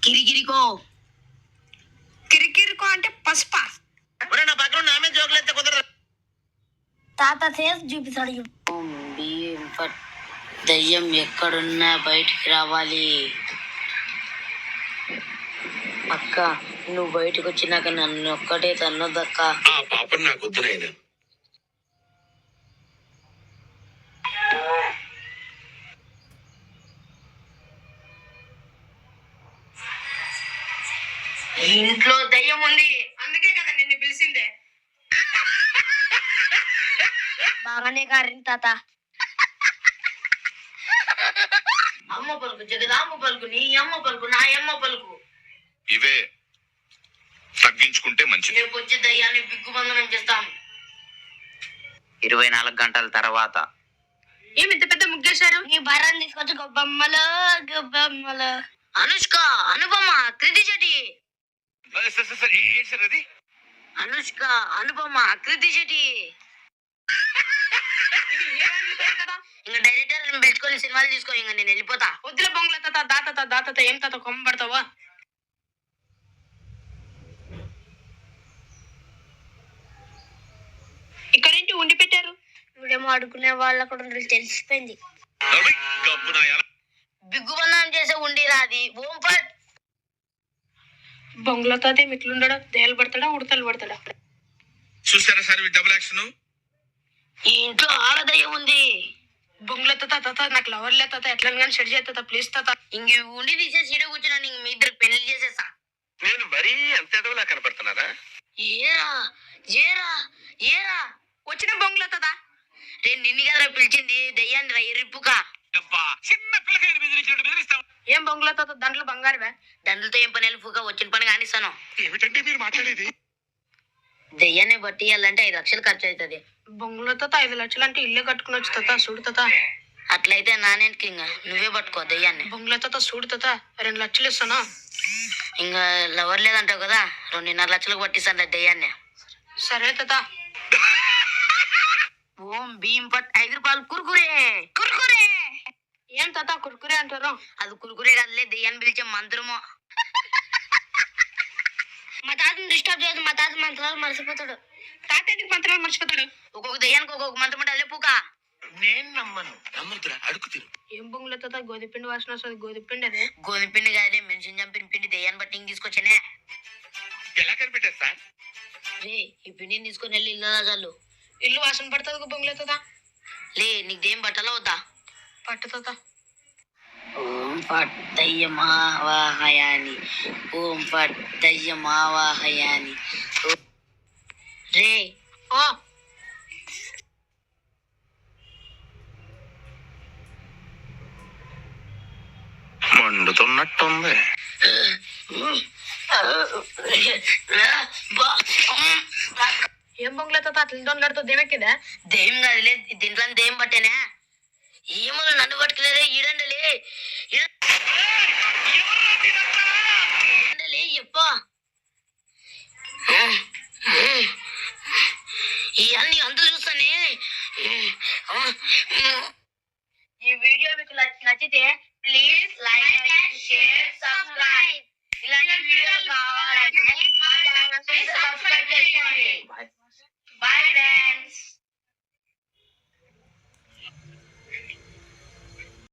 కిరికిరికో కిరికిరికో అంటే పసుపా? నా పక్కన నామే జోకులైతే కుదరదు. తాత ఫేస్ చూపిస్తాడు. దయ్యం ఎక్కడున్నా బయటికి రావాలి. అక్క నువ్వు బయటకు వచ్చినాక నన్ను ఒక్కటే తన్నదక్క. ఆ పాపం నాకు వద్దునైనా. ఇంట్లో దయ్యం ఉంది, అందుకే కదా నిన్ను పిలిచిందే. బాగానే కారింది తాత. అమ్మ పలుకు జగదామ్మ పలుకు, నీ అమ్మ పలుకు, నా అమ్మ పలుకు. ఇవే తగ్గించుకుంటే మంచిది. రేపు వచ్చే దయ్యాన్ని బిగ్గుబంధనం చేస్తాం. 24 గంటల తర్వాత. ఏమి ఇంత పెద్ద ముగ్గేశారు? నీ భారాన్ని తీసుకొచ్చి గొబ్బమ్మలు గొబ్బమ్మలు. అనుష్క, అనుపమ, కృతి శెట్టి. ఏంటి సార్ అది? అనుష్క, అనుపమ, కృతి శెట్టి. ఇంకా డైరెక్టర్ పెట్టుకొని సినిమాలు తీసుకో. ఇంకా నేను వెళ్ళిపోతా. వద్దుల బొంగుల తాత, దాతత దాతత ఏం తాత కొమ్మబడతావా? ఇక్కడేంటి ఉండి పెట్టారు? ఇప్పుడేమో అడుగునే వాళ్ళ కూడా తెలిసిపోయింది. బిగ్గుబంధనం చేసే ఉండిరా అది. ఓం పట్. బొంగుల తాత ఏమి ఇట్లుండడా? దేలు పడతాడా, ఉడతలు పడతాడా? చూసారా సార్ డబుల్ యాక్షన్? ఈ ఇంట్లో ఆడదయ్యం ఉంది. బొంగుల తాత తాత నాకు లవర్లే తాత, ఎట్లా కానీ షెడ్ చేస్తా ప్లీజ్ తాత. ఇంక ఉండి తీసేసి ఈడ కూర్చున్నా. ఇంక మీ ఇద్దరు పెళ్లి చేసేసా. నేను మరీ అంత ఎదవలా కనపడుతున్నారా? ఏరా ఏరా ఏరా వచ్చిన బొంగుల తాత. రే నిన్ను కదా పిలిచింది, దయ్యాన్ని రా ఎరుపుగా. చిన్న పిల్లకాయని బెదిరిస్తాం. ఏం బొంగుల తాత దాంట్లో బంగారువే? దండలతో ఏం పని ఎలుపుగా వచ్చిన పని కానిస్తాను. ఏమిటంటే మీరు మాట్లాడేది? దయ్యాన్ని బట్టి ఇవ్వాలంటే 5 లక్షలు ఖర్చు అవుతుంది. బొంగుల తాత 5 లక్షలు అంటే ఇల్లే కట్టుకుని వచ్చి తాత చూడు తాత. అట్లయితే నానేంటికి ఇంకా నువ్వే పట్టుకో దయ్యాన్ని. బొంగుల తాత చూడు తాత 2 లక్షలు ఇస్తానా? ఇంకా లవర్ లేదంటావు కదా, 2.5 లక్షలకు పట్టిస్తాను దయ్యాన్ని. సరే తాత. ఓం భీం పట్ 5 రూపాయలు కురుకురే. కురుకురే ఏం తాత కుర్కురే అంటారు? అది కురుకురే కదలే, దయ్యాన్ని పిలిచే మంత్రము. మా తాతని డిస్టర్బ్ చేయదు. మా తాత మంత్రాలు మర్చిపోతాడు. తాత ఎందుకు మంత్రాలు మర్చిపోతాడు? ఒక్కొక్క దయ్యానికి ఒక్కొక్క మంత్రం అంటే అదే పూక. నేను నమ్మను. నమ్మదురా, అడుగు తిరు. ఏం బొంగుల తాత గోధుపిండి వాసన వస్తుంది. గోధుపిండి అదే. గోధుమ పిండి కాదే, మనిషిని చంపిన పిండి. దయ్యాన్ని బట్టి ఇంక తీసుకొచ్చానే. ఎలా కనిపెట్టారు సార్? రే ఈ పిండిని తీసుకొని వెళ్ళి ఇల్లు చాలు. ఇల్లు వాసన పడుతుంది బొంగుల తాత. లే నీకు దేం బట్టలు అవుతా. పట్టు తాత. ఓం ఫట్ దయ్యమావాహయాని, ఓం ఫట్ దయ్యమావాహయాని. రే ఓ మండుతున్నట్టుంది. ఏం బొంగుల తాత అట్లా దొంగలాడుతూ దేమెక్కిదా? దెయ్యం కాదులే, దీంట్లో దెయ్యం పట్టేనా? ఏమో నన్ను పట్టుకులేదే. ఈడండలే ఈడండలే ఎప్ప. ఇవన్నీ అంత చూస్తానే. ఈ వీడియో మీకు నచ్చితే please like and share, subscribe. ఇలాంటి వీడియోలు కావాలంటే మా ఛానల్ సబ్స్క్రైబ్ చేసుకోండి. Bye friends.